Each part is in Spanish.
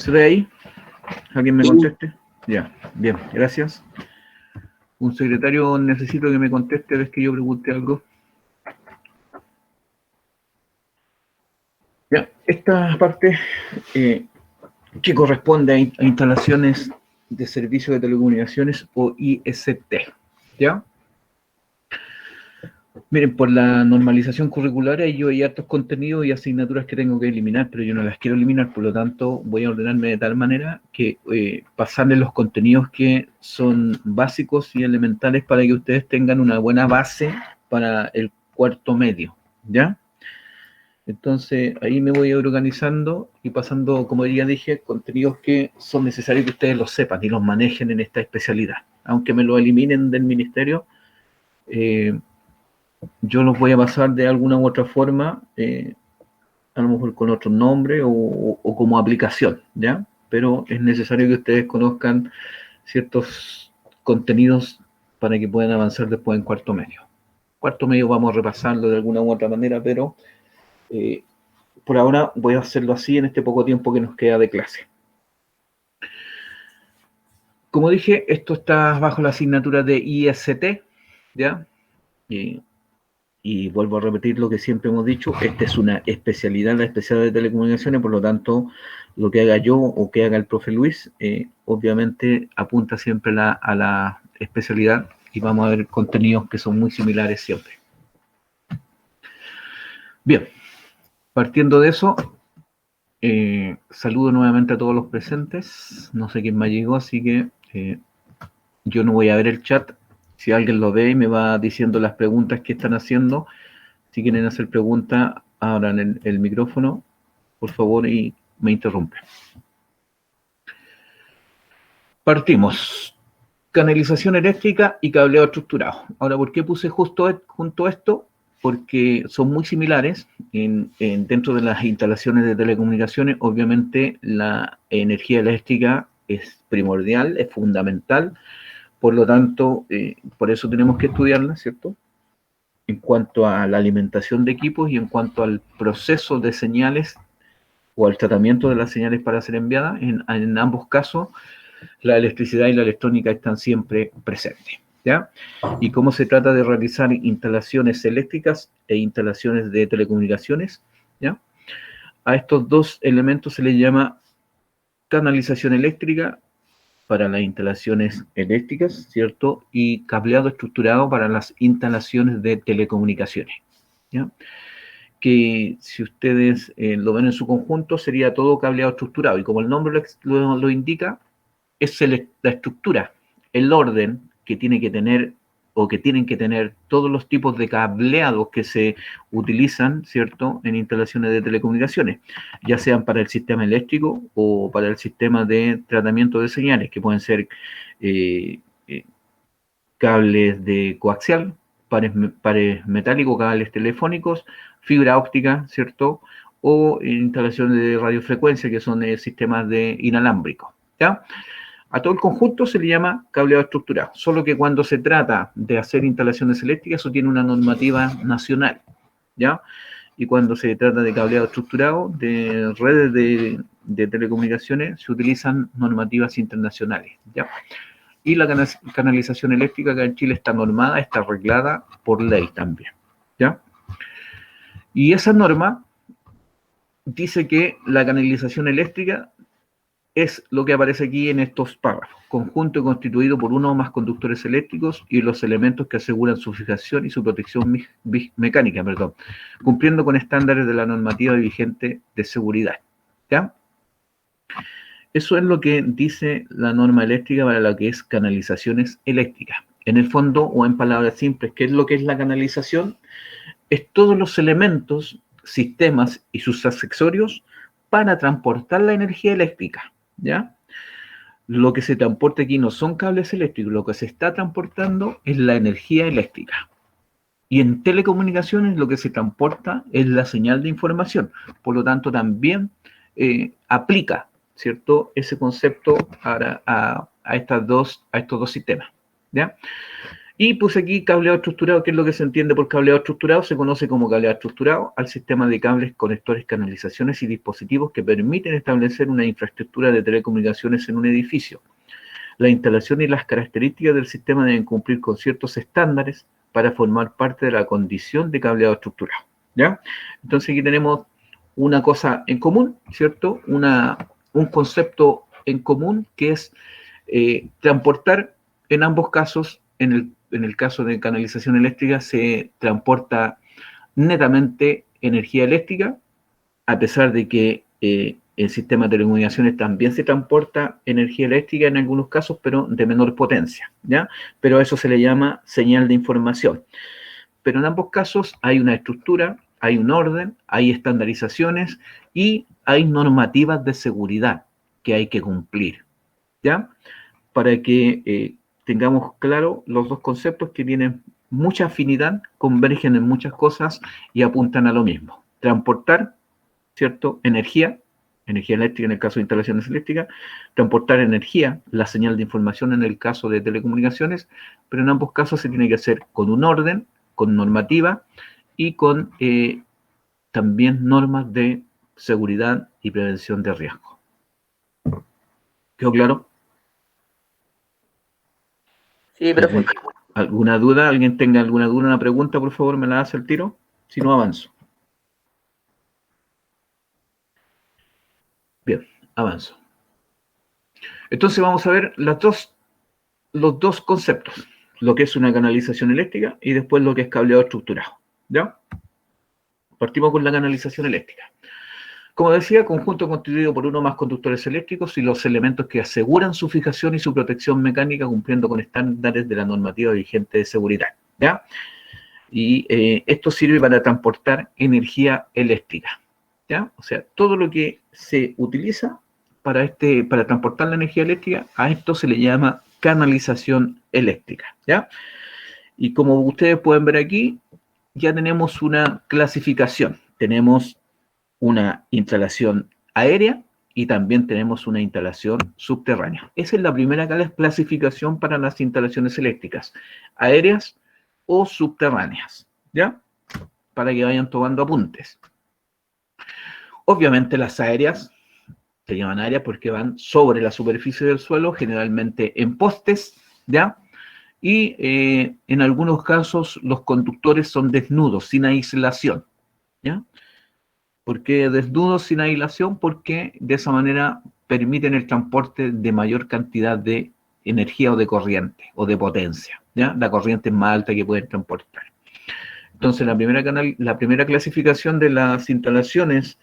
¿Estoy ahí? ¿Alguien me Sí. conteste? Ya, bien, gracias. Un secretario necesito que me conteste vez que yo pregunte algo. Ya, esta parte que corresponde a instalaciones de servicio de telecomunicaciones o IST, ¿ya? Miren, por la normalización curricular yo hay hartos contenidos y asignaturas que tengo que eliminar, pero yo no las quiero eliminar, por lo tanto voy a ordenarme de tal manera que pasarles los contenidos que son básicos y elementales para que ustedes tengan una buena base para el cuarto medio, ¿ya? Entonces ahí me voy a ir organizando y pasando, como ya dije, contenidos que son necesarios que ustedes los sepan y los manejen en esta especialidad. Aunque me lo eliminen del ministerio, yo los voy a pasar de alguna u otra forma, a lo mejor con otro nombre o como aplicación, ¿ya? Pero es necesario que ustedes conozcan ciertos contenidos para que puedan avanzar después en cuarto medio. Cuarto medio vamos a repasarlo de alguna u otra manera, pero por ahora voy a hacerlo así en este poco tiempo que nos queda de clase. Como dije, esto está bajo la asignatura de IST, ¿ya? Y vuelvo a repetir lo que siempre hemos dicho, esta es una especialidad, la especialidad de telecomunicaciones, por lo tanto, lo que haga yo o que haga el profe Luis, obviamente apunta siempre a la especialidad y vamos a ver contenidos que son muy similares siempre. Bien, partiendo de eso, saludo nuevamente a todos los presentes, no sé quién más llegó, así que yo no voy a ver el chat, si alguien lo ve y me va diciendo las preguntas que están haciendo. Si quieren hacer preguntas, abran el micrófono, por favor, y me interrumpen. Partimos. Canalización eléctrica y cableado estructurado. Ahora, ¿por qué puse justo junto a esto? Porque son muy similares dentro de las instalaciones de telecomunicaciones. Obviamente, la energía eléctrica es primordial, es fundamental. Por lo tanto, por eso tenemos que estudiarla, ¿cierto? En cuanto a la alimentación de equipos y en cuanto al proceso de señales o al tratamiento de las señales para ser enviadas, en ambos casos la electricidad y la electrónica están siempre presentes, ¿ya? Y cómo se trata de realizar instalaciones eléctricas e instalaciones de telecomunicaciones, ¿ya? A estos dos elementos se les llama canalización eléctrica para las instalaciones eléctricas, ¿cierto? Y cableado estructurado para las instalaciones de telecomunicaciones, ¿ya? Que si ustedes lo ven en su conjunto, sería todo cableado estructurado. Y como el nombre lo indica, es la estructura, el orden que tiene que tener o que tienen que tener todos los tipos de cableados que se utilizan, ¿cierto?, en instalaciones de telecomunicaciones, ya sean para el sistema eléctrico o para el sistema de tratamiento de señales, que pueden ser cables de coaxial, pares metálicos, cables telefónicos, fibra óptica, ¿cierto?, o instalaciones de radiofrecuencia, que son sistemas de inalámbricos, ¿ya? A todo el conjunto se le llama cableado estructurado, solo que cuando se trata de hacer instalaciones eléctricas, eso tiene una normativa nacional, ¿ya? Y cuando se trata de cableado estructurado, de redes de telecomunicaciones, se utilizan normativas internacionales, ¿ya? Y la canalización eléctrica acá en Chile está normada, está arreglada por ley también, ¿ya? Y esa norma dice que la canalización eléctrica es lo que aparece aquí en estos párrafos. Conjunto constituido por uno o más conductores eléctricos y los elementos que aseguran su fijación y su protección mecánica, cumpliendo con estándares de la normativa vigente de seguridad, ¿ya? Eso es lo que dice la norma eléctrica para lo que es canalizaciones eléctricas. En el fondo, o en palabras simples, ¿qué es lo que es la canalización? Es todos los elementos, sistemas y sus accesorios para transportar la energía eléctrica, ¿ya? Lo que se transporta aquí no son cables eléctricos, lo que se está transportando es la energía eléctrica. Y en telecomunicaciones lo que se transporta es la señal de información. Por lo tanto, también aplica, ¿cierto?, ese concepto a estos dos sistemas, ¿ya? Y puse aquí cableado estructurado. ¿Qué es lo que se entiende por cableado estructurado? Se conoce como cableado estructurado al sistema de cables, conectores, canalizaciones y dispositivos que permiten establecer una infraestructura de telecomunicaciones en un edificio. La instalación y las características del sistema deben cumplir con ciertos estándares para formar parte de la condición de cableado estructurado, ¿ya? Entonces aquí tenemos una cosa en común, ¿cierto? Un concepto en común que es transportar en ambos casos. En el caso de canalización eléctrica se transporta netamente energía eléctrica, a pesar de que el sistema de telecomunicaciones también se transporta energía eléctrica en algunos casos, pero de menor potencia, ¿ya? Pero a eso se le llama señal de información. Pero en ambos casos hay una estructura, hay un orden, hay estandarizaciones y hay normativas de seguridad que hay que cumplir, ¿ya? Para que tengamos claro los dos conceptos que tienen mucha afinidad, convergen en muchas cosas y apuntan a lo mismo. Transportar, ¿cierto? Energía eléctrica en el caso de instalaciones eléctricas, transportar energía, la señal de información en el caso de telecomunicaciones, pero en ambos casos se tiene que hacer con un orden, con normativa y con también normas de seguridad y prevención de riesgo. ¿Quedó claro? Sí, profe. ¿Alguna duda? ¿Alguien tenga alguna duda, una pregunta, por favor, me la hace el tiro? Si no, avanzo. Bien, avanzo. Entonces vamos a ver los dos conceptos, lo que es una canalización eléctrica y después lo que es cableado estructurado, ¿ya? Partimos con la canalización eléctrica. Como decía, conjunto constituido por uno o más conductores eléctricos y los elementos que aseguran su fijación y su protección mecánica cumpliendo con estándares de la normativa vigente de seguridad, ¿ya? Y esto sirve para transportar energía eléctrica, ¿ya? O sea, todo lo que se utiliza para transportar la energía eléctrica, a esto se le llama canalización eléctrica, ¿ya? Y como ustedes pueden ver aquí, ya tenemos una clasificación. Tenemos una instalación aérea y también tenemos una instalación subterránea. Esa es la primera clasificación para las instalaciones eléctricas, aéreas o subterráneas, ¿ya? Para que vayan tomando apuntes. Obviamente las aéreas se llaman aéreas porque van sobre la superficie del suelo, generalmente en postes, ¿ya? Y en algunos casos los conductores son desnudos, sin aislación, ¿ya? ¿Por qué desnudos sin aislación? Porque de esa manera permiten el transporte de mayor cantidad de energía o de corriente o de potencia, ¿ya? La corriente es más alta que pueden transportar. Entonces, la primera clasificación de las instalaciones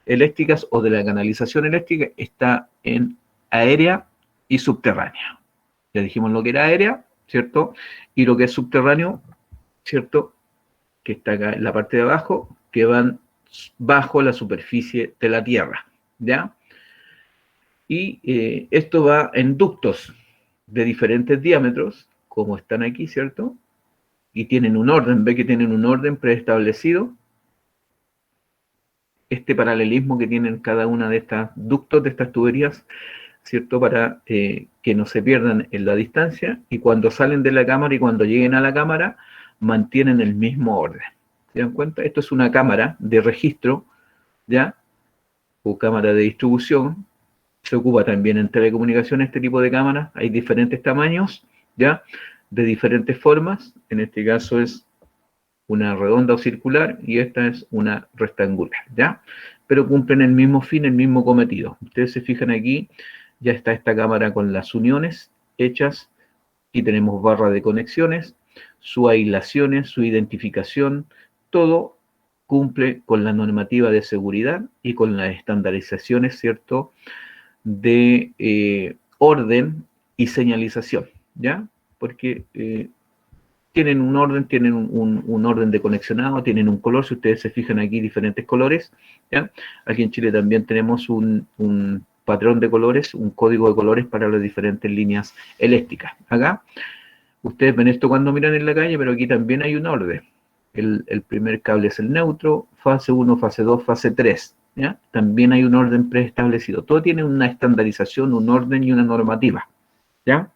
eléctricas o de la canalización eléctrica está en aérea y subterránea. Ya dijimos lo que era aérea, ¿cierto? Y lo que es subterráneo, ¿cierto? Que está acá en la parte de abajo, que van bajo la superficie de la Tierra, ¿ya? Y esto va en ductos de diferentes diámetros, como están aquí, ¿cierto? Y tienen un orden, ve que tienen un orden preestablecido. Este paralelismo que tienen cada una de estas ductos, de estas tuberías, ¿cierto? Para que no se pierdan en la distancia y cuando salen de la cámara y cuando lleguen a la cámara, mantienen el mismo orden. ¿Se dan cuenta? Esto es una cámara de registro, ¿ya? O cámara de distribución. Se ocupa también en telecomunicaciones este tipo de cámaras. Hay diferentes tamaños, ¿ya? De diferentes formas. En este caso es una redonda o circular y esta es una rectangular, ¿ya? Pero cumplen el mismo fin, el mismo cometido. Ustedes se fijan aquí, ya está esta cámara con las uniones hechas y tenemos barra de conexiones, sus aislaciones, su identificación, todo cumple con la normativa de seguridad y con las estandarizaciones, ¿cierto?, de orden y señalización, ¿ya? Porque tienen un orden, tienen un orden de conexionado, tienen un color, si ustedes se fijan aquí, diferentes colores, ¿ya? Aquí en Chile también tenemos un patrón de colores, un código de colores para las diferentes líneas eléctricas. Acá, ustedes ven esto cuando miran en la calle, pero aquí también hay un orden. El primer cable es el neutro, fase 1, fase 2, fase 3, ¿ya? También hay un orden preestablecido. Todo tiene una estandarización, un orden y una normativa, ¿ya?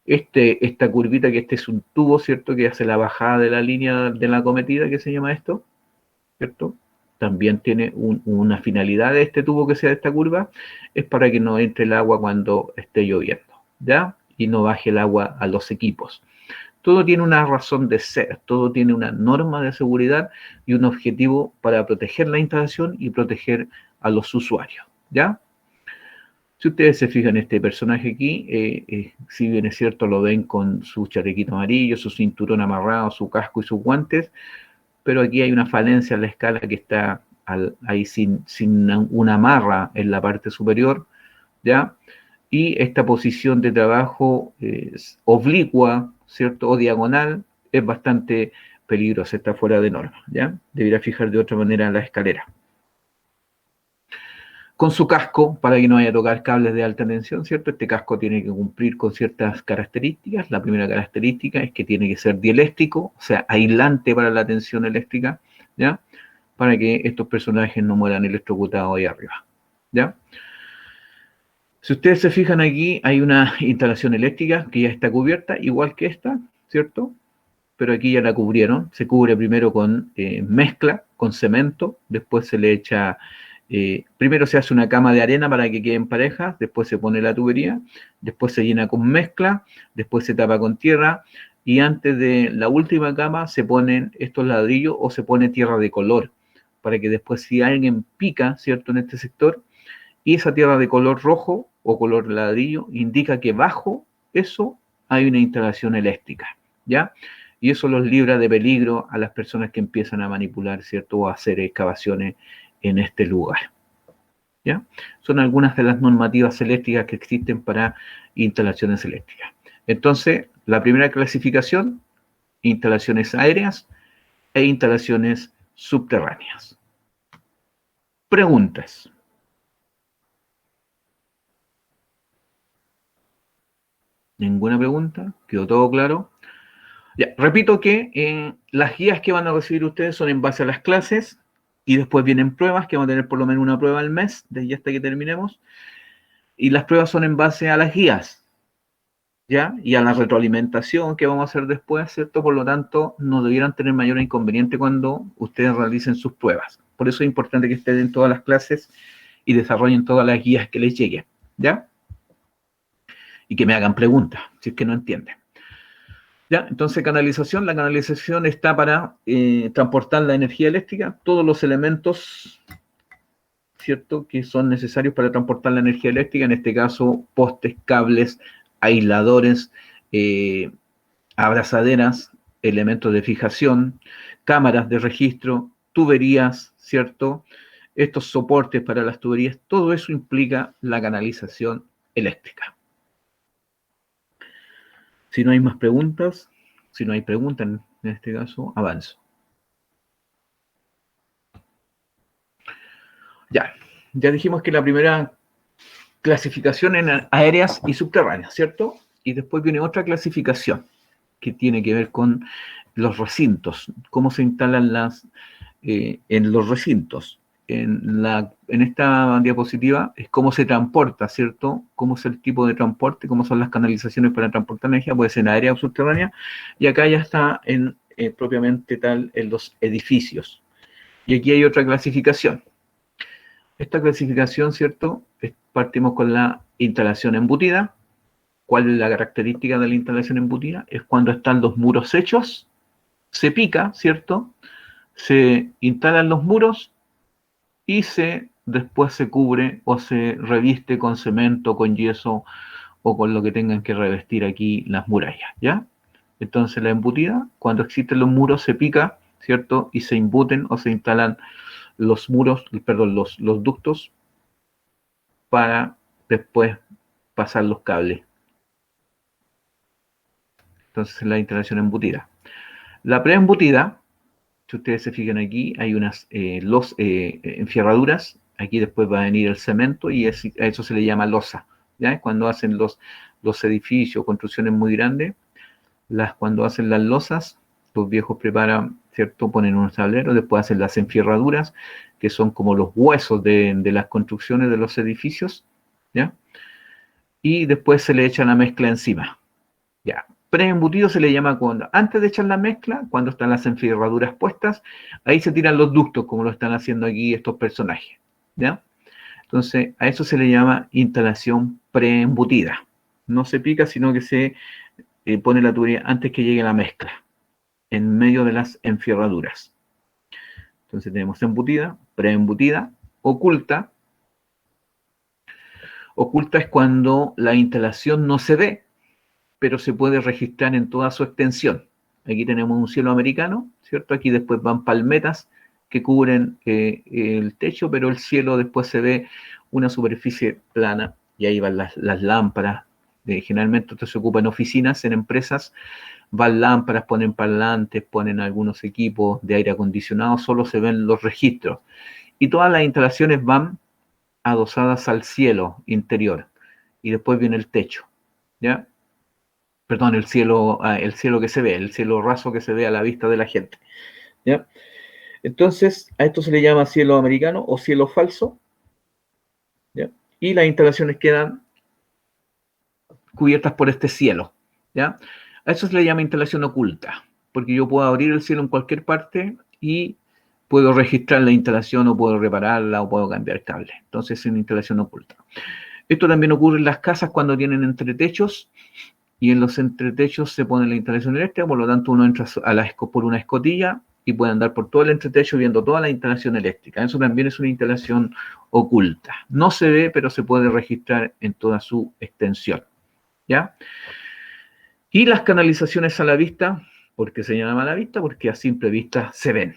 esta curvita, que este es un tubo, ¿cierto? Que hace la bajada de la línea de la acometida, que se llama esto, ¿cierto? También tiene una finalidad de este tubo que sea de esta curva, es para que no entre el agua cuando esté lloviendo, ¿ya? Y no baje el agua a los equipos. Todo tiene una razón de ser, todo tiene una norma de seguridad y un objetivo para proteger la instalación y proteger a los usuarios, ¿ya? Si ustedes se fijan en este personaje aquí, si bien es cierto, lo ven con su chalequito amarillo, su cinturón amarrado, su casco y sus guantes, pero aquí hay una falencia en la escala que está ahí sin una amarra en la parte superior, ¿ya? Y esta posición de trabajo oblicua, ¿cierto? O diagonal, es bastante peligrosa, está fuera de norma, ¿ya? Debería fijar de otra manera la escalera. Con su casco, para que no vaya a tocar cables de alta tensión, ¿cierto? Este casco tiene que cumplir con ciertas características. La primera característica es que tiene que ser dieléctrico, o sea, aislante para la tensión eléctrica, ¿ya? Para que estos personajes no mueran electrocutados ahí arriba, ¿ya? Si ustedes se fijan aquí, hay una instalación eléctrica que ya está cubierta, igual que esta, ¿cierto? Pero aquí ya la cubrieron. Se cubre primero con mezcla, con cemento, después se le echa, primero se hace una cama de arena para que queden parejas, después se pone la tubería, después se llena con mezcla, después se tapa con tierra, y antes de la última cama se ponen estos ladrillos o se pone tierra de color, para que después si alguien pica, ¿cierto?, en este sector, y esa tierra de color rojo o color ladrillo indica que bajo eso hay una instalación eléctrica, ¿ya? Y eso los libra de peligro a las personas que empiezan a manipular, ¿cierto?, o a hacer excavaciones en este lugar, ¿ya? Son algunas de las normativas eléctricas que existen para instalaciones eléctricas. Entonces, la primera clasificación, instalaciones aéreas e instalaciones subterráneas. Preguntas. ¿Ninguna pregunta? ¿Quedó todo claro? Ya, repito que las guías que van a recibir ustedes son en base a las clases y después vienen pruebas, que vamos a tener por lo menos una prueba al mes, desde hasta que terminemos. Y las pruebas son en base a las guías, ¿ya? Y a la retroalimentación que vamos a hacer después, ¿cierto? Por lo tanto, no debieran tener mayor inconveniente cuando ustedes realicen sus pruebas. Por eso es importante que estén en todas las clases y desarrollen todas las guías que les lleguen, ¿ya? Y que me hagan preguntas, si es que no entienden. ¿Ya? Entonces, canalización. La canalización está para transportar la energía eléctrica, todos los elementos, ¿cierto?, que son necesarios para transportar la energía eléctrica, en este caso, postes, cables, aisladores, abrazaderas, elementos de fijación, cámaras de registro, tuberías, ¿cierto? Estos soportes para las tuberías, todo eso implica la canalización eléctrica. Si no hay más preguntas, si no hay preguntas en este caso, avanzo. Ya dijimos que la primera clasificación en aéreas y subterráneas, ¿cierto? Y después viene otra clasificación que tiene que ver con los recintos, cómo se instalan en los recintos. En esta diapositiva es cómo se transporta, ¿cierto? Cómo es el tipo de transporte, cómo son las canalizaciones para transportar energía, puede ser en aérea o subterránea, y acá ya está propiamente tal en los edificios. Y aquí hay otra clasificación. Esta clasificación, ¿cierto? Partimos con la instalación embutida. ¿Cuál es la característica de la instalación embutida? Es cuando están los muros hechos, se pica, ¿cierto? Se instalan los muros y después se cubre o se reviste con cemento, con yeso o con lo que tengan que revestir aquí las murallas, ¿ya? Entonces la embutida, cuando existen los muros, se pica, ¿cierto? Y se embuten o se instalan los muros, perdón, los ductos para después pasar los cables. Entonces la instalación embutida. La preembutida, si ustedes se fijan aquí, hay unas enfierraduras, aquí después va a venir el cemento y a eso se le llama losa, ¿ya? Cuando hacen los edificios, construcciones muy grandes, cuando hacen las losas, los viejos preparan, ¿cierto? Ponen unos tableros, después hacen las enfierraduras, que son como los huesos de las construcciones de los edificios, ¿ya? Y después se le echa la mezcla encima, Ya. Preembutido se le llama cuando, antes de echar la mezcla, cuando están las enferraduras puestas, ahí se tiran los ductos, como lo están haciendo aquí estos personajes. ¿Ya? Entonces, a eso se le llama instalación preembutida. No se pica, sino que se pone la tubería antes que llegue la mezcla, en medio de las enfierraduras. Entonces tenemos embutida, preembutida, oculta. Oculta es cuando la instalación no se ve, pero se puede registrar en toda su extensión. Aquí tenemos un cielo americano, ¿cierto? Aquí después van palmetas que cubren el techo, pero el cielo después se ve una superficie plana y ahí van las lámparas. Generalmente esto se ocupa en oficinas, en empresas, van lámparas, ponen parlantes, ponen algunos equipos de aire acondicionado, solo se ven los registros. Y todas las instalaciones van adosadas al cielo interior y después viene el techo, ¿ya? Perdón, el cielo que se ve, el cielo raso que se ve a la vista de la gente, ¿ya? Entonces, a esto se le llama cielo americano o cielo falso, ¿ya? Y las instalaciones quedan cubiertas por este cielo, ¿ya? A eso se le llama instalación oculta, porque yo puedo abrir el cielo en cualquier parte y puedo registrar la instalación o puedo repararla o puedo cambiar cable. Entonces es una instalación oculta. Esto también ocurre en las casas cuando tienen entretechos y en los entretechos se pone la instalación eléctrica, por lo tanto uno entra por una escotilla y puede andar por todo el entretecho viendo toda la instalación eléctrica. Eso también es una instalación oculta. No se ve, pero se puede registrar en toda su extensión. ¿Ya? Y las canalizaciones a la vista, ¿por qué se llaman a la vista? Porque a simple vista se ven.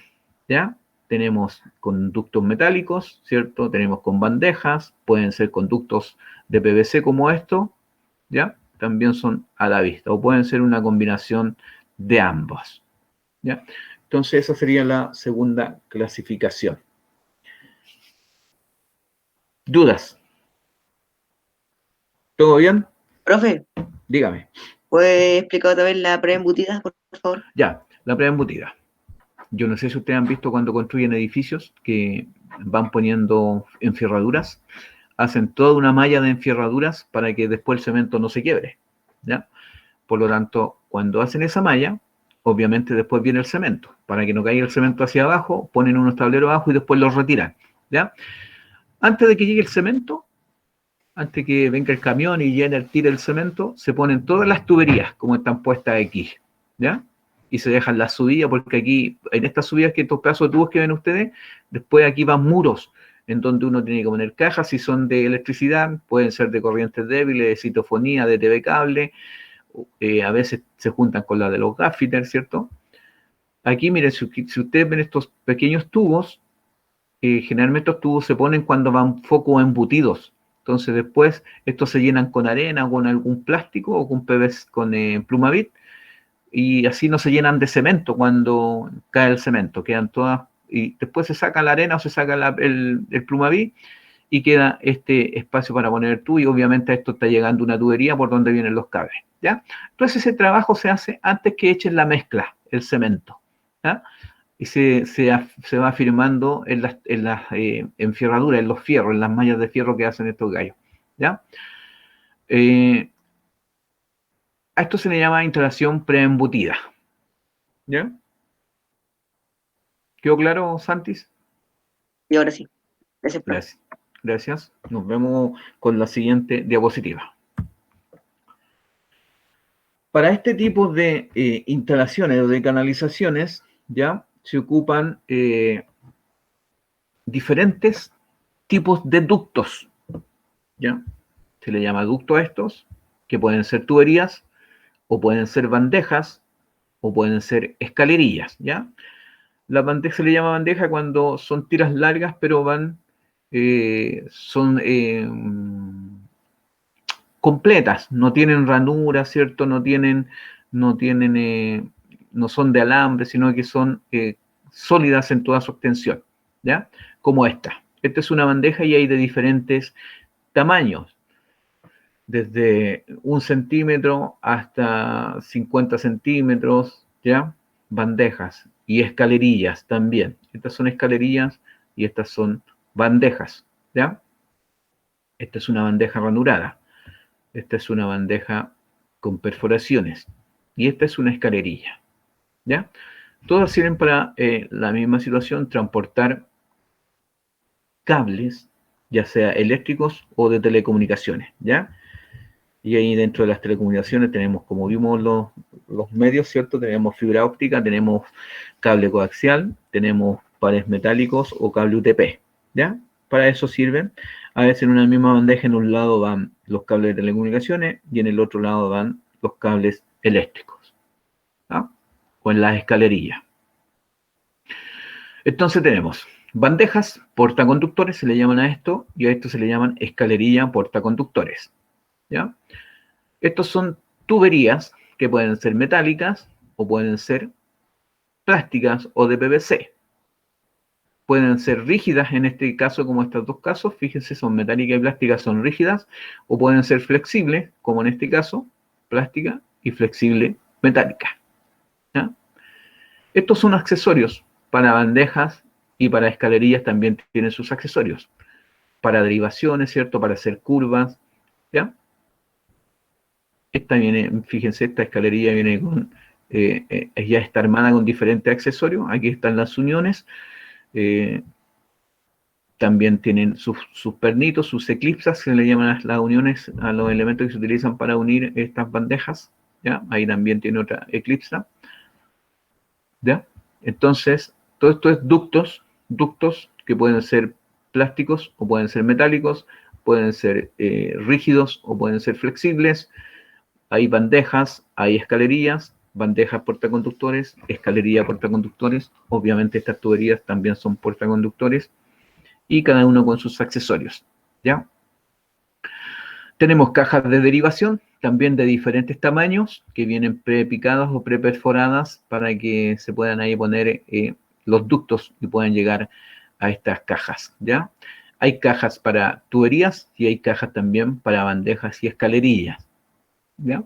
¿Ya? Tenemos conductos metálicos, ¿cierto? Tenemos con bandejas, pueden ser conductos de PVC como esto, ¿ya? También son a la vista, o pueden ser una combinación de ambos, ¿ya? Entonces esa sería la segunda clasificación. ¿Dudas? ¿Todo bien? Profe, Dígame. ¿puede explicar otra vez la preembutida, por favor? Ya, la preembutida. Yo no sé si ustedes han visto cuando construyen edificios que van poniendo enfierraduras, hacen toda una malla de enfierraduras para que después el cemento no se quiebre, ¿ya? Por lo tanto, cuando hacen esa malla, obviamente después viene el cemento. Para que no caiga el cemento hacia abajo, ponen unos tableros abajo y después los retiran, ¿ya? Antes de que llegue el cemento, antes que venga el camión y llene, tire el cemento, se ponen todas las tuberías como están puestas aquí, ¿ya? Y se dejan las subidas, porque aquí, en estas subidas, que estos pedazos de tubos que ven ustedes, después aquí van muros, en donde uno tiene que poner cajas, si son de electricidad, pueden ser de corrientes débiles, de citofonía, de TV cable, a veces se juntan con la de los gaffiters, ¿cierto? Aquí, miren, si ustedes ven estos pequeños tubos, generalmente estos tubos se ponen cuando van focos embutidos. Entonces después estos se llenan con arena, con algún plástico o con PVC, con Plumavit, y así no se llenan de cemento cuando cae el cemento. Quedan todas, y después se saca la arena o se saca el Plumavit y queda este espacio para poner el tubo y obviamente a esto está llegando una tubería por donde vienen los cables, ¿ya? Entonces ese trabajo se hace antes que echen la mezcla, el cemento, ¿ya? Y se va firmando en las enfierraduras, en los fierros, en las mallas de fierro que hacen estos gallos, ¿ya? Eh, a esto se le llama instalación preembutida, ¿ya? ¿Quedó claro, Santis? Y ahora sí, gracias, profe. Gracias. Gracias. Nos vemos con la siguiente diapositiva. Para este tipo de instalaciones o de canalizaciones, ya se ocupan diferentes tipos de ductos, ya se le llama ducto a estos, que pueden ser tuberías, o pueden ser bandejas, o pueden ser escalerillas, ya. La bandeja se le llama bandeja cuando son tiras largas, pero son completas, no tienen ranuras, ¿cierto? No tienen, no son de alambre, sino que son sólidas en toda su extensión, ¿ya? Como esta. Esta es una bandeja y hay de diferentes tamaños, desde 1 centímetro hasta 50 centímetros, ¿ya? Bandejas y escalerillas también. Estas son escalerillas y estas son bandejas, ¿ya? Esta es una bandeja ranurada. Esta es una bandeja con perforaciones. Y esta es una escalerilla, ¿ya? Todas sirven para la misma situación, transportar cables, ya sea eléctricos o de telecomunicaciones, ¿ya? Y ahí dentro de las telecomunicaciones tenemos, como vimos los medios, ¿cierto? Tenemos fibra óptica, tenemos cable coaxial, tenemos pares metálicos o cable UTP, ¿ya? Para eso sirven. A veces en una misma bandeja, en un lado van los cables de telecomunicaciones y en el otro lado van los cables eléctricos, ¿ya? O en las escalerillas. Entonces tenemos bandejas portaconductores, se le llaman a esto, y a esto se le llaman escalerilla portaconductores, ¿ya? Estos son tuberías que pueden ser metálicas o pueden ser plásticas o de PVC. Pueden ser rígidas en este caso, como estos dos casos, fíjense, son metálicas y plásticas, son rígidas, o pueden ser flexibles, como en este caso, plástica y flexible metálica, ¿ya? Estos son accesorios para bandejas y para escalerillas también tienen sus accesorios. Para derivaciones, ¿cierto? Para hacer curvas, ¿ya? Esta viene, fíjense, esta escalerilla viene con, ya está armada con diferentes accesorios. Aquí están las uniones. También tienen sus pernitos, sus eclipsas, se le llaman las uniones a los elementos que se utilizan para unir estas bandejas, ¿ya? Ahí también tiene otra eclipsa, ¿ya? Entonces, todo esto es ductos que pueden ser plásticos o pueden ser metálicos, pueden ser rígidos o pueden ser flexibles. Hay bandejas, hay escalerillas, bandejas portaconductores, escalería portaconductores. Obviamente estas tuberías también son portaconductores y cada uno con sus accesorios, ¿ya? Tenemos cajas de derivación, también de diferentes tamaños, que vienen prepicadas o preperforadas para que se puedan ahí poner los ductos y puedan llegar a estas cajas, ¿ya? Hay cajas para tuberías y hay cajas también para bandejas y escalerillas, ¿ya?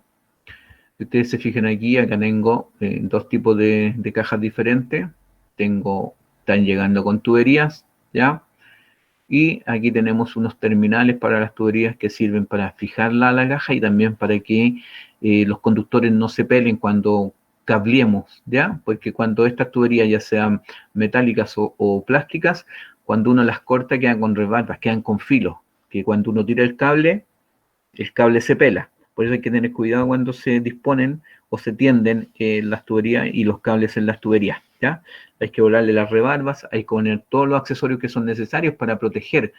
Si ustedes se fijan aquí, acá tengo dos tipos de cajas diferentes. Están llegando con tuberías, ¿ya? Y aquí tenemos unos terminales para las tuberías que sirven para fijarla a la caja y también para que los conductores no se pelen cuando cablemos, ¿ya? Porque cuando estas tuberías ya sean metálicas o plásticas, cuando uno las corta quedan con rebarbas, quedan con filo, que cuando uno tira el cable se pela. Por eso hay que tener cuidado cuando se disponen o se tienden las tuberías y los cables en las tuberías, ¿ya? Hay que volarle las rebarbas, hay que poner todos los accesorios que son necesarios para proteger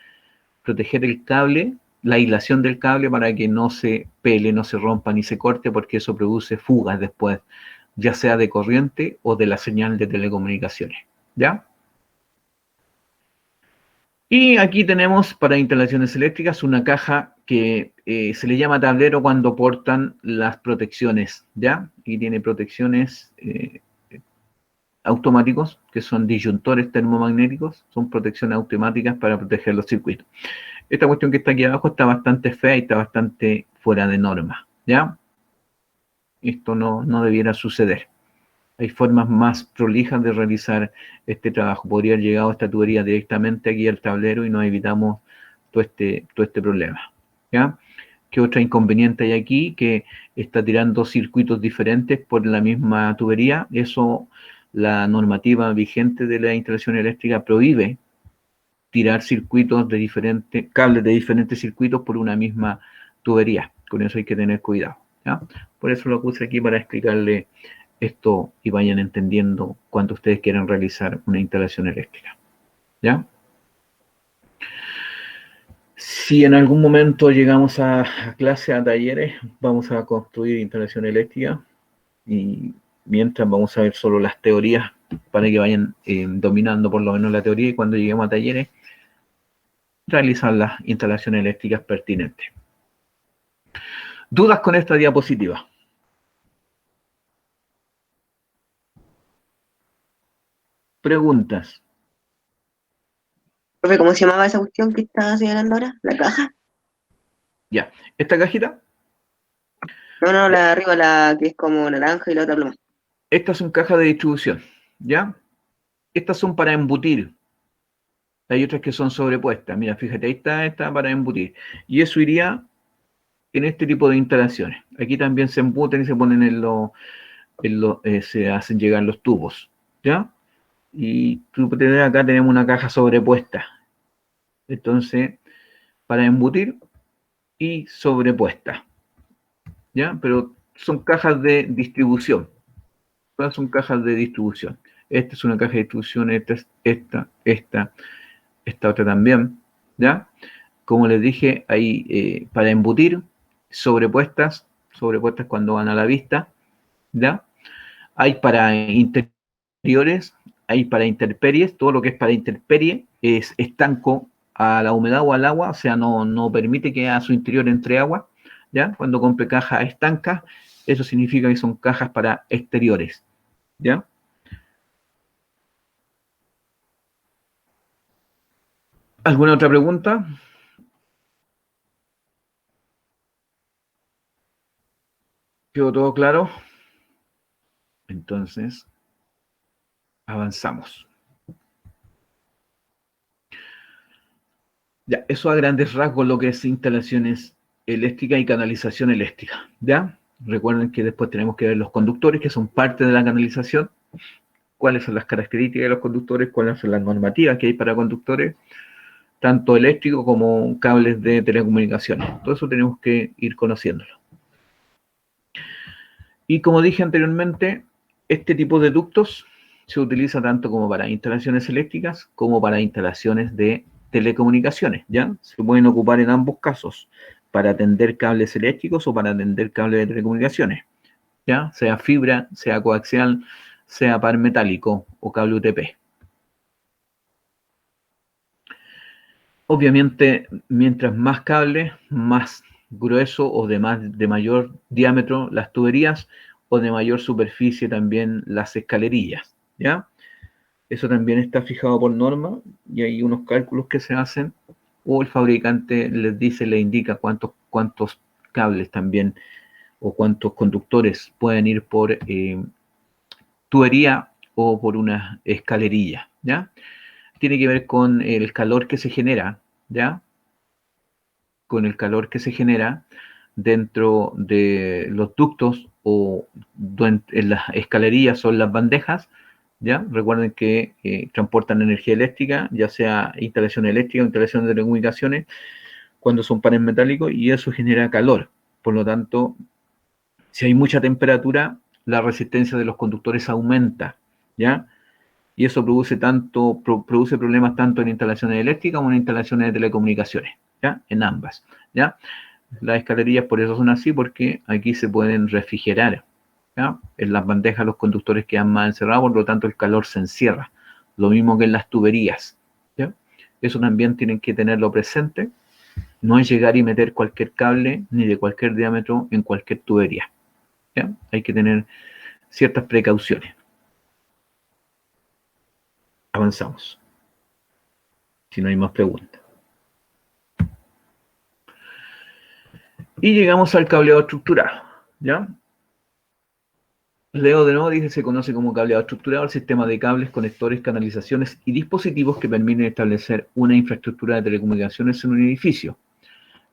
el cable, la aislación del cable para que no se pele, no se rompa ni se corte, porque eso produce fugas después, ya sea de corriente o de la señal de telecomunicaciones, ¿ya? Y aquí tenemos para instalaciones eléctricas una caja que se le llama tablero cuando portan las protecciones, ¿ya? Y tiene protecciones automáticos, que son disyuntores termomagnéticos, son protecciones automáticas para proteger los circuitos. Esta cuestión que está aquí abajo está bastante fea y está bastante fuera de norma, ¿ya? Esto no debiera suceder. Hay formas más prolijas de realizar este trabajo. Podría haber llegado esta tubería directamente aquí al tablero y nos evitamos todo este problema, ¿ya? ¿Qué otra inconveniente hay aquí? Que está tirando circuitos diferentes por la misma tubería. Eso, la normativa vigente de la instalación eléctrica prohíbe tirar circuitos de diferentes, cables de diferentes circuitos por una misma tubería. Con eso hay que tener cuidado, ¿ya? Por eso lo puse aquí para explicarle esto y vayan entendiendo cuando ustedes quieran realizar una instalación eléctrica, ¿ya? Si en algún momento llegamos a clase, a talleres, vamos a construir instalación eléctrica y mientras vamos a ver solo las teorías para que vayan dominando por lo menos la teoría y cuando lleguemos a talleres, realizar las instalaciones eléctricas pertinentes. ¿Dudas con esta diapositiva? Preguntas. Profe, ¿cómo se llamaba esa cuestión que estaba señalando ahora? ¿La caja? Ya, esta cajita, No, ya. la de arriba, la que es como naranja y la otra pluma. Estas son cajas de distribución, ¿ya? Estas son para embutir. Hay otras que son sobrepuestas. Mira, fíjate, ahí está esta para embutir. Y eso iría en este tipo de instalaciones. Aquí también se embuten y se ponen se hacen llegar los tubos, ¿ya? Y acá tenemos una caja sobrepuesta. Entonces, para embutir y sobrepuesta, ¿ya? Pero son cajas de distribución. Todas son cajas de distribución. Esta es una caja de distribución, esta otra también, ¿ya? Como les dije, hay para embutir, sobrepuestas cuando van a la vista, ¿ya? Hay para interiores, hay para intemperies, todo lo que es para intemperie es estanco a la humedad o al agua, o sea, no permite que a su interior entre agua, ¿ya? Cuando compre cajas estancas, eso significa que son cajas para exteriores, ¿ya? ¿Alguna otra pregunta? ¿Quedó todo claro? Entonces, avanzamos. Ya, eso a grandes rasgos lo que es instalaciones eléctricas y canalización eléctrica, ¿ya? Recuerden que después tenemos que ver los conductores, que son parte de la canalización, cuáles son las características de los conductores, cuáles son las normativas que hay para conductores, tanto eléctricos como cables de telecomunicaciones. Todo eso tenemos que ir conociéndolo. Y como dije anteriormente, este tipo de ductos se utiliza tanto como para instalaciones eléctricas como para instalaciones de telecomunicaciones, ¿ya? Se pueden ocupar en ambos casos, para atender cables eléctricos o para atender cables de telecomunicaciones, ¿ya? Sea fibra, sea coaxial, sea par metálico o cable UTP. Obviamente, mientras más cable, más grueso o de mayor diámetro las tuberías o de mayor superficie también las escalerillas, ¿ya? Eso también está fijado por norma y hay unos cálculos que se hacen o el fabricante les dice, le indica cuántos cables también o cuántos conductores pueden ir por tubería o por una escalerilla, ¿ya? Tiene que ver con el calor que se genera, ¿ya? Con el calor que se genera dentro de los ductos o en las escalerillas o en las bandejas, ¿ya? Recuerden que transportan energía eléctrica, ya sea instalación eléctrica o instalación de telecomunicaciones, cuando son paneles metálicos, y eso genera calor. Por lo tanto, si hay mucha temperatura, la resistencia de los conductores aumenta, ¿ya? Y eso produce problemas tanto en instalaciones eléctricas como en instalaciones de telecomunicaciones, ¿ya? En ambas, ¿ya? Las escalerillas por eso son así, porque aquí se pueden refrigerar, ¿ya? En las bandejas los conductores quedan más encerrados, por lo tanto el calor se encierra. Lo mismo que en las tuberías, ¿ya? Eso también tienen que tenerlo presente. No es llegar y meter cualquier cable ni de cualquier diámetro en cualquier tubería, ¿ya? Hay que tener ciertas precauciones. Avanzamos. Si no hay más preguntas. Y llegamos al cableado estructurado, ¿ya? Leo de nuevo, dice, se conoce como cableado estructurado el sistema de cables, conectores, canalizaciones y dispositivos que permiten establecer una infraestructura de telecomunicaciones en un edificio.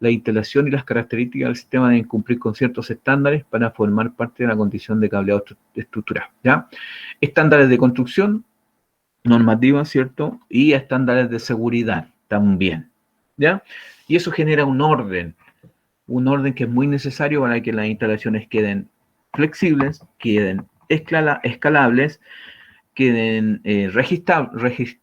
La instalación y las características del sistema deben cumplir con ciertos estándares para formar parte de la condición de cableado estructurado, ¿ya? Estándares de construcción, normativas, ¿cierto? Y estándares de seguridad también, ¿ya? Y eso genera un orden que es muy necesario para que las instalaciones queden flexibles, queden escalables, queden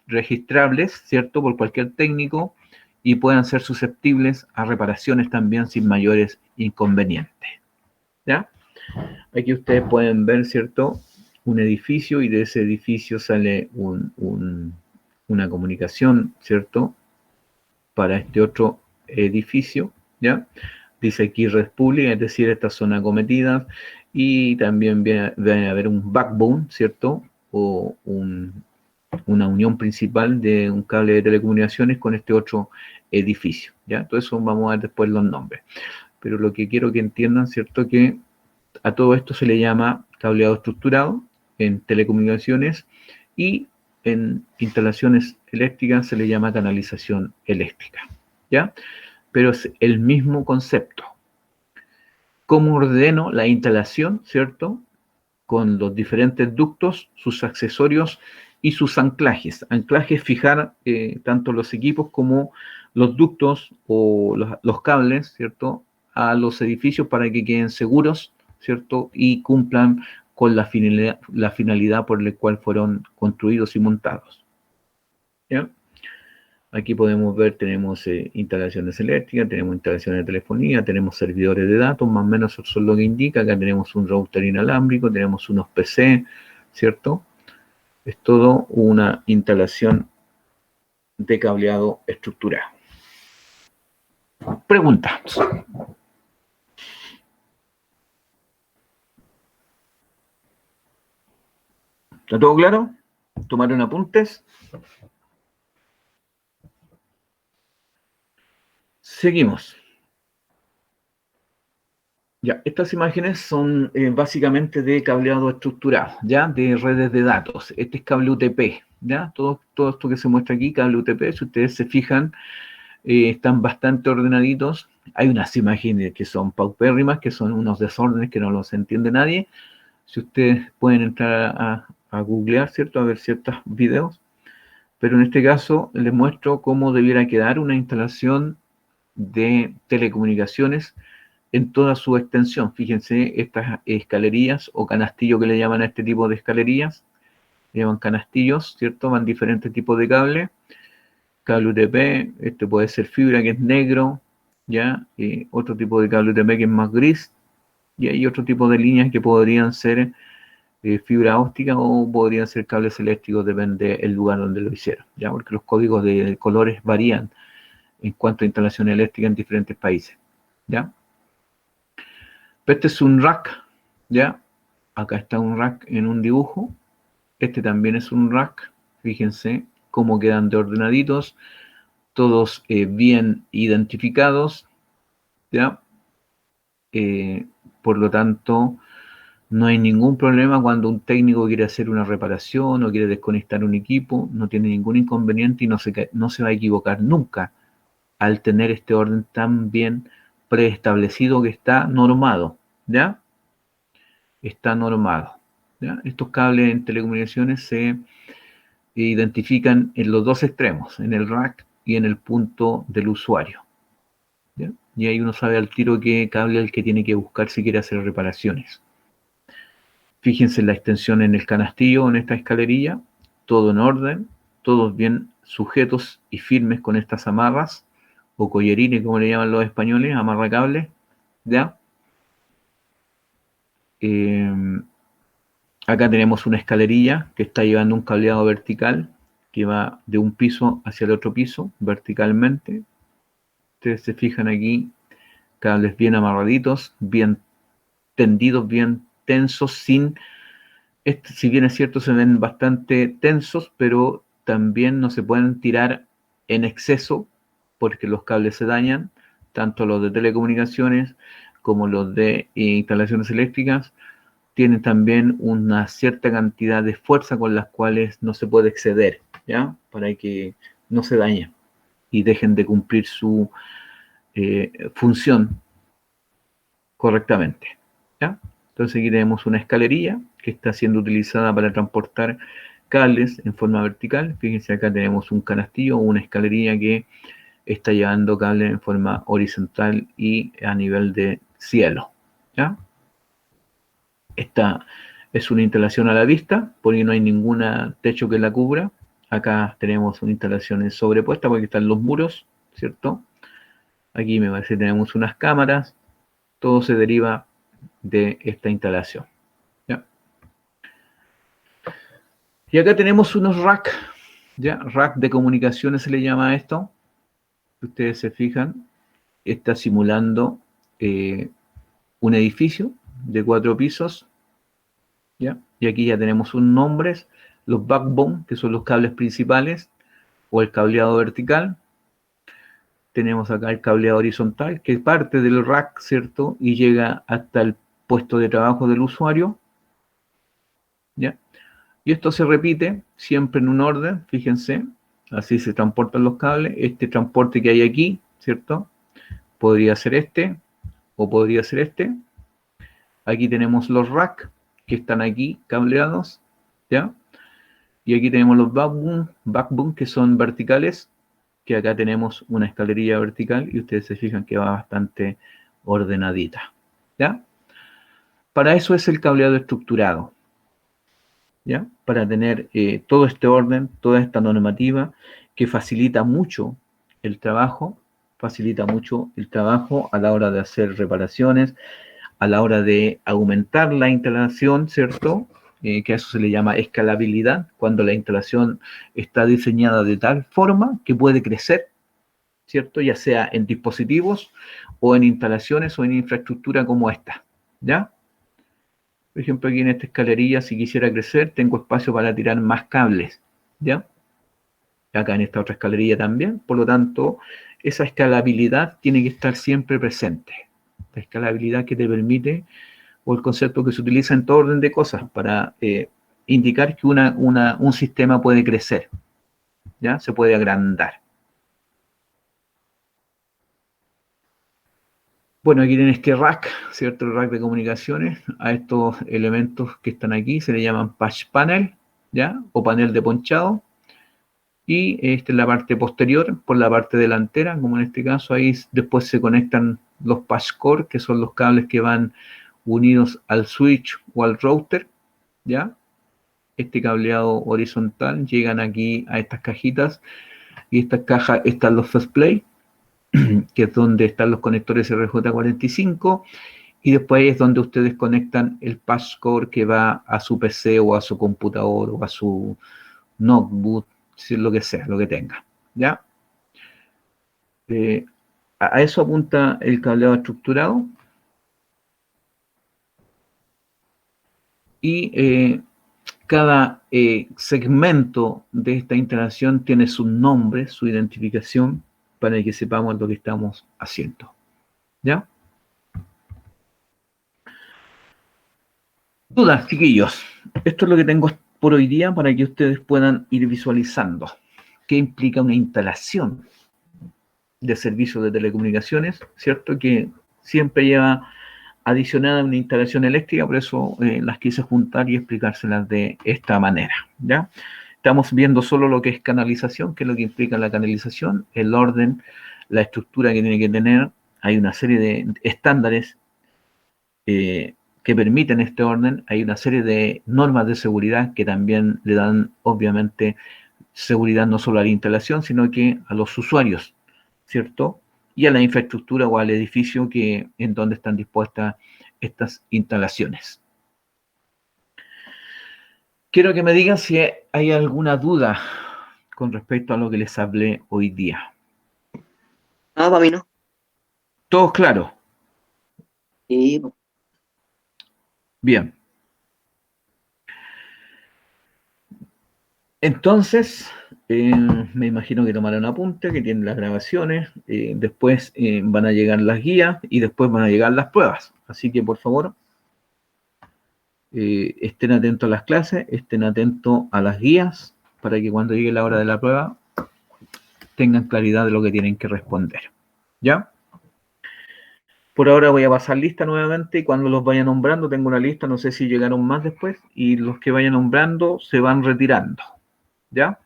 registrables, ¿cierto? Por cualquier técnico y puedan ser susceptibles a reparaciones también sin mayores inconvenientes, ¿ya? Aquí ustedes pueden ver, ¿cierto? Un edificio y de ese edificio sale una comunicación, ¿cierto? Para este otro edificio, ¿ya? Dice aquí Red Pública, es decir, esta zona acometida, y también viene a haber un backbone, ¿cierto? O una unión principal de un cable de telecomunicaciones con este otro edificio, ¿ya? Todo eso vamos a ver después los nombres. Pero lo que quiero que entiendan, ¿cierto? Que a todo esto se le llama cableado estructurado en telecomunicaciones y en instalaciones eléctricas se le llama canalización eléctrica, ¿ya? Pero es el mismo concepto, cómo ordeno la instalación, ¿cierto? Con los diferentes ductos, sus accesorios y sus anclajes. Anclajes, fijar tanto los equipos como los ductos o los cables, ¿cierto? A los edificios para que queden seguros, ¿cierto? Y cumplan con la finalidad por la cual fueron construidos y montados. ¿Ya? Aquí podemos ver, tenemos instalaciones eléctricas, tenemos instalaciones de telefonía, tenemos servidores de datos, más o menos eso es lo que indica. Acá tenemos un router inalámbrico, tenemos unos PC, ¿cierto? Es todo una instalación de cableado estructurado. Preguntas. ¿Está todo claro? ¿Tomaron apuntes? Seguimos. Ya, estas imágenes son básicamente de cableado estructurado, ya, de redes de datos. Este es cable UTP, ya, todo esto que se muestra aquí, cable UTP, si ustedes se fijan, están bastante ordenaditos. Hay unas imágenes que son paupérrimas, que son unos desórdenes que no los entiende nadie. Si ustedes pueden entrar a googlear, ¿cierto?, a ver ciertos videos. Pero en este caso les muestro cómo debiera quedar una instalación de telecomunicaciones en toda su extensión. Fíjense estas escalerillas o canastillo que le llaman a este tipo de escalerillas. Le llaman canastillos, ¿cierto? Van diferentes tipos de cable. Cable UTP, este puede ser fibra que es negro, ¿ya? Otro tipo de cable UTP que es más gris. Y hay otro tipo de líneas que podrían ser fibra óptica o podrían ser cables eléctricos, depende del lugar donde lo hicieron, ¿ya? Porque los códigos de colores varían en cuanto a instalación eléctrica en diferentes países, ¿ya? Este es un rack, ¿ya? Acá está un rack en un dibujo. Este también es un rack. Fíjense cómo quedan de ordenaditos, todos bien identificados, ¿ya? Por lo tanto, no hay ningún problema cuando un técnico quiere hacer una reparación o quiere desconectar un equipo, no tiene ningún inconveniente y no se va a equivocar nunca al tener este orden tan bien preestablecido que está normado, ¿ya? Está normado, ¿ya? Estos cables en telecomunicaciones se identifican en los dos extremos, en el rack y en el punto del usuario, ¿ya? Y ahí uno sabe al tiro qué cable es el que tiene que buscar si quiere hacer reparaciones. Fíjense la extensión en el canastillo, en esta escalerilla, todo en orden, todos bien sujetos y firmes con estas amarras, o collerines, como le llaman los españoles, amarracables, ¿ya? Acá tenemos una escalerilla que está llevando un cableado vertical que va de un piso hacia el otro piso, verticalmente. Ustedes se fijan aquí, cables bien amarraditos, bien tendidos, bien tensos, si bien es cierto, se ven bastante tensos, pero también no se pueden tirar en exceso porque los cables se dañan, tanto los de telecomunicaciones como los de instalaciones eléctricas. Tienen también una cierta cantidad de fuerza con las cuales no se puede exceder, ¿ya? Para que no se dañen y dejen de cumplir su función correctamente, ¿ya? Entonces aquí tenemos una escalerilla que está siendo utilizada para transportar cables en forma vertical. Fíjense, acá tenemos un canastillo o una escalerilla que está llevando cables en forma horizontal y a nivel de cielo, ¿ya? Esta es una instalación a la vista, porque no hay ningún techo que la cubra. Acá tenemos una instalación en sobrepuesta porque están los muros, ¿cierto? Aquí me parece que tenemos unas cámaras. Todo se deriva de esta instalación, ¿ya? Y acá tenemos unos rack, ¿ya? Rack de comunicaciones se le llama a esto. Si ustedes se fijan, está simulando un edificio de 4 pisos, ¿ya? Y aquí ya tenemos un nombres, los backbone, que son los cables principales, o el cableado vertical. Tenemos acá el cableado horizontal, que parte del rack, ¿cierto? Y llega hasta el puesto de trabajo del usuario, ¿ya? Y esto se repite siempre en un orden, fíjense, así se transportan los cables. Este transporte que hay aquí, ¿cierto? Podría ser este, o podría ser este, Aquí tenemos los rack que están aquí cableados, ¿ya? Y aquí tenemos los backbone que son verticales, que acá tenemos una escalerilla vertical y ustedes se fijan que va bastante ordenadita, ¿ya? Para eso es el cableado estructurado, ¿ya? Para tener todo este orden, toda esta normativa que facilita mucho el trabajo a la hora de hacer reparaciones, a la hora de aumentar la instalación, ¿cierto? Que a eso se le llama escalabilidad, cuando la instalación está diseñada de tal forma que puede crecer, ¿cierto? Ya sea en dispositivos o en instalaciones o en infraestructura como esta, ¿ya? Por ejemplo, aquí en esta escalerilla, si quisiera crecer, tengo espacio para tirar más cables, ¿ya? Acá en esta otra escalerilla también, por lo tanto, esa escalabilidad tiene que estar siempre presente. La escalabilidad que te permite, o el concepto que se utiliza en todo orden de cosas, para indicar que un sistema puede crecer, ¿ya? Se puede agrandar. Bueno, aquí tienes este rack, ¿cierto? El rack de comunicaciones. A estos elementos que están aquí se le llaman patch panel, ¿ya? O panel de ponchado. Y esta es la parte posterior, por la parte delantera, como en este caso, ahí después se conectan los patch core, que son los cables que van unidos al switch o al router, ¿ya? Este cableado horizontal, llegan aquí a estas cajitas, y estas cajas están los faceplay, que es donde están los conectores RJ45, y después es donde ustedes conectan el patch core que va a su PC o a su computador o a su notebook, si lo que sea, lo que tenga, ¿ya? A eso apunta el cableado estructurado. Y cada segmento de esta instalación tiene su nombre, su identificación, para que sepamos lo que estamos haciendo, ¿ya? Dudas, chiquillos. Esto es lo que tengo por hoy día para que ustedes puedan ir visualizando qué implica una instalación de servicios de telecomunicaciones, ¿cierto? Que siempre lleva adicionada una instalación eléctrica, por eso las quise juntar y explicárselas de esta manera, ¿ya? Estamos viendo solo lo que es canalización, que es lo que implica la canalización, el orden, la estructura que tiene que tener. Hay una serie de estándares que permiten este orden, hay una serie de normas de seguridad que también le dan, obviamente, seguridad no solo a la instalación, sino que a los usuarios, ¿cierto? Y a la infraestructura o al edificio en donde están dispuestas estas instalaciones. Quiero que me digan si hay alguna duda con respecto a lo que les hablé hoy día. No, para mí no. ¿Todos claros? Sí, po. Bien. Entonces, me imagino que tomarán apunte, que tienen las grabaciones, después van a llegar las guías y después van a llegar las pruebas. Así que, por favor, estén atentos a las clases, estén atentos a las guías, para que cuando llegue la hora de la prueba tengan claridad de lo que tienen que responder. ¿Ya? Por ahora voy a pasar lista nuevamente y cuando los vaya nombrando, tengo una lista, no sé si llegaron más después, y los que vayan nombrando se van retirando. ¿Ya?